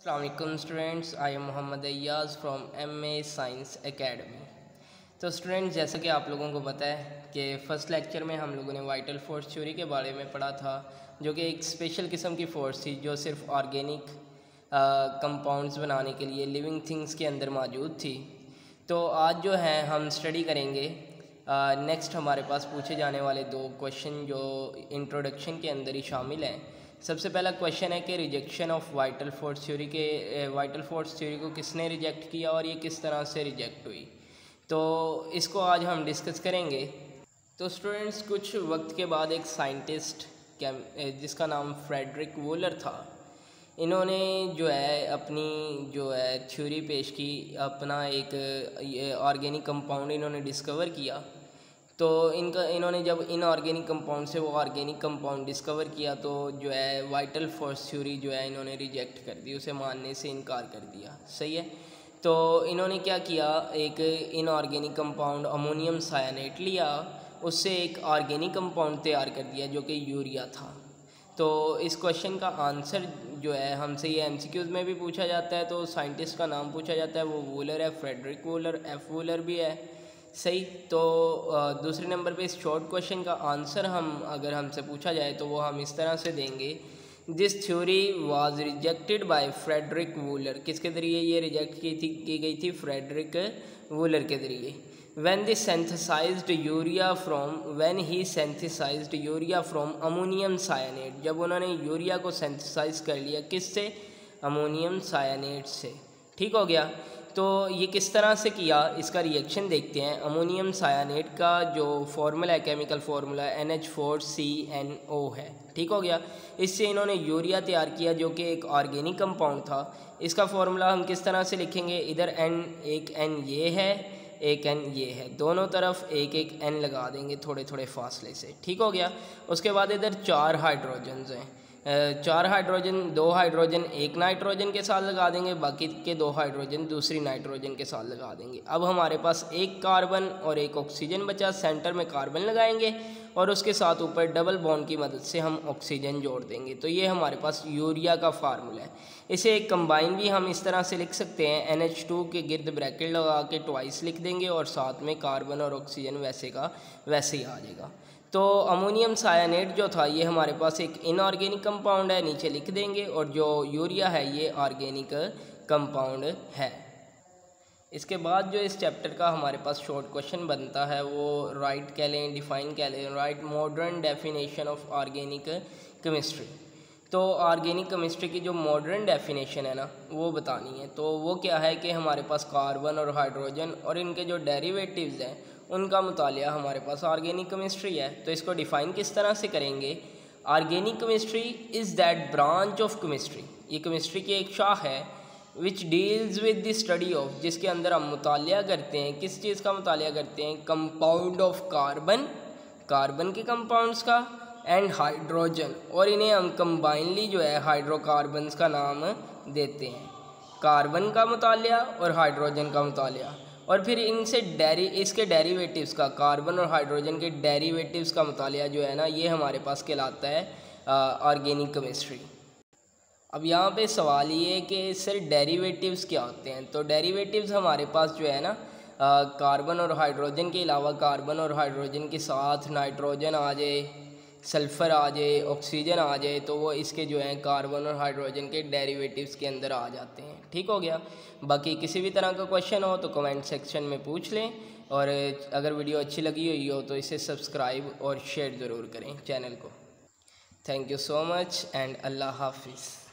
अस्सलाम वालेकुम students, I am Mohammad Ayyaz from MA science academy. तो स्टूडेंट्स, जैसा कि आप लोगों को पता है कि फ़र्स्ट लेक्चर में हम लोगों ने वाइटल फोर्स थ्योरी के बारे में पढ़ा था, जो कि एक स्पेशल किस्म की फ़ोर्स थी जो सिर्फ ऑर्गेनिक कंपाउंड्स बनाने के लिए लिविंग थिंग्स के अंदर मौजूद थी। तो आज जो है हम स्टडी करेंगे नेक्स्ट हमारे पास पूछे जाने वाले दो क्वेश्चन जो इंट्रोडक्शन के अंदर ही शामिल हैं। सबसे पहला क्वेश्चन है कि rejection of vital force theory के वाइटल फोर्स थ्योरी को किसने रिजेक्ट किया और ये किस तरह से रिजेक्ट हुई, तो इसको आज हम डिस्कस करेंगे। तो स्टूडेंट्स, कुछ वक्त के बाद एक साइंटिस्ट जिसका नाम फ्रेडरिक वूलर था, इन्होंने जो है अपनी जो है थ्योरी पेश की, अपना एक ऑर्गेनिक कंपाउंड इन्होंने डिस्कवर किया। तो इन्होंने जब इनऑर्गेनिक कंपाउंड से वो ऑर्गेनिक कंपाउंड डिस्कवर किया तो जो है वाइटल फोर्स थ्योरी जो है इन्होंने रिजेक्ट कर दी, उसे मानने से इनकार कर दिया। सही है। तो इन्होंने क्या किया, एक इनऑर्गेनिक कंपाउंड अमोनियम सायानेट लिया, उससे एक ऑर्गेनिक कंपाउंड तैयार कर दिया जो कि यूरिया था। तो इस क्वेश्चन का आंसर जो है हमसे ये MCQs में भी पूछा जाता है। तो साइंटिस्ट का नाम पूछा जाता है, वो वूलर है, फ्रेडरिक वूलर, F वूलर भी है। सही। तो दूसरे नंबर पे इस शॉर्ट क्वेश्चन का आंसर अगर हमसे पूछा जाए तो वो हम इस तरह से देंगे, this theory was rejected by Frederick Wohler. किसके ज़रिए ये रिजेक्ट की गई थी? फ्रेडरिक वूलर के ज़रिए। when he synthesized urea from ammonium cyanate, जब उन्होंने यूरिया को सिंथेसाइज कर लिया, किससे? अमोनियम सायानेट से। ठीक हो गया। तो ये किस तरह से किया, इसका रिएक्शन देखते हैं। अमोनियम सायानेट का जो फार्मूला है, केमिकल फार्मूला NH4CNO है। ठीक हो गया। इससे इन्होंने यूरिया तैयार किया जो कि एक ऑर्गेनिक कंपाउंड था। इसका फार्मूला हम किस तरह से लिखेंगे? इधर एक N ये है, एक N ये है, दोनों तरफ एक एक N लगा देंगे थोड़े थोड़े फासले से। ठीक हो गया। उसके बाद इधर 4 हाइड्रोजन्स हैं, 4 हाइड्रोजन, 2 हाइड्रोजन एक नाइट्रोजन के साथ लगा देंगे, बाकी के 2 हाइड्रोजन दूसरी नाइट्रोजन के साथ लगा देंगे। अब हमारे पास एक कार्बन और एक ऑक्सीजन बचा, सेंटर में कार्बन लगाएंगे और उसके साथ ऊपर डबल बॉन्ड की मदद से हम ऑक्सीजन जोड़ देंगे। तो ये हमारे पास यूरिया का फार्मूला है। इसे एक कंबाइन भी हम इस तरह से लिख सकते हैं, NH2 के गिर्द ब्रैकेट लगा के ट्वाइस लिख देंगे और साथ में कार्बन और ऑक्सीजन वैसे का वैसे ही आ जाएगा। तो अमोनियम सायानेट जो था ये हमारे पास एक इनऑर्गेनिक कंपाउंड है, नीचे लिख देंगे, और जो यूरिया है ये ऑर्गेनिक कंपाउंड है। इसके बाद जो इस चैप्टर का हमारे पास शॉर्ट क्वेश्चन बनता है वो राइट कह लें, डिफाइन कह लें, right modern definition of organic chemistry. तो ऑर्गेनिक केमिस्ट्री की जो मॉडर्न डेफिनेशन है ना, वो बतानी है। तो वो क्या है कि हमारे पास कार्बन और हाइड्रोजन और इनके जो डेरिवेटिव्स हैं उनका मुतालिया हमारे पास ऑर्गेनिक केमिस्ट्री है। तो इसको डिफ़ाइन किस तरह से करेंगे? Organic chemistry is that branch of chemistry, ये केमिस्ट्री की एक शाख है, which deals with the study of, जिसके अंदर हम मुतालिया करते हैं, किस चीज़ का मुतालिया करते हैं? कंपाउंड ऑफ कार्बन, कार्बन के कंपाउंड्स का, एंड हाइड्रोजन, और इन्हें हम कंबाइनली जो है हाइड्रोकार्बन्स का नाम देते हैं। कार्बन का मुतालिया और हाइड्रोजन का मुतालिया, और फिर इनसे इसके डेरिवेटिव्स का, कार्बन और हाइड्रोजन के डेरिवेटिव्स का मुतालिया जो है ना, ये हमारे पास कहलाता है ऑर्गेनिक केमिस्ट्री। अब यहाँ पे सवाल ये है कि सर डेरिवेटिव्स क्या होते हैं? तो डेरिवेटिव्स हमारे पास जो है ना, कार्बन और हाइड्रोजन के अलावा कार्बन और हाइड्रोजन के साथ नाइट्रोजन आ जाए, सल्फ़र आ जाए, ऑक्सीजन आ जाए, तो वो इसके जो हैं कार्बन और हाइड्रोजन के डेरिवेटिव्स के अंदर आ जाते हैं। ठीक हो गया। बाकी किसी भी तरह का क्वेश्चन हो तो कमेंट सेक्शन में पूछ लें, और अगर वीडियो अच्छी लगी हुई हो तो इसे सब्सक्राइब और शेयर ज़रूर करें चैनल को। Thank you so much and अल्लाह हाफिज़।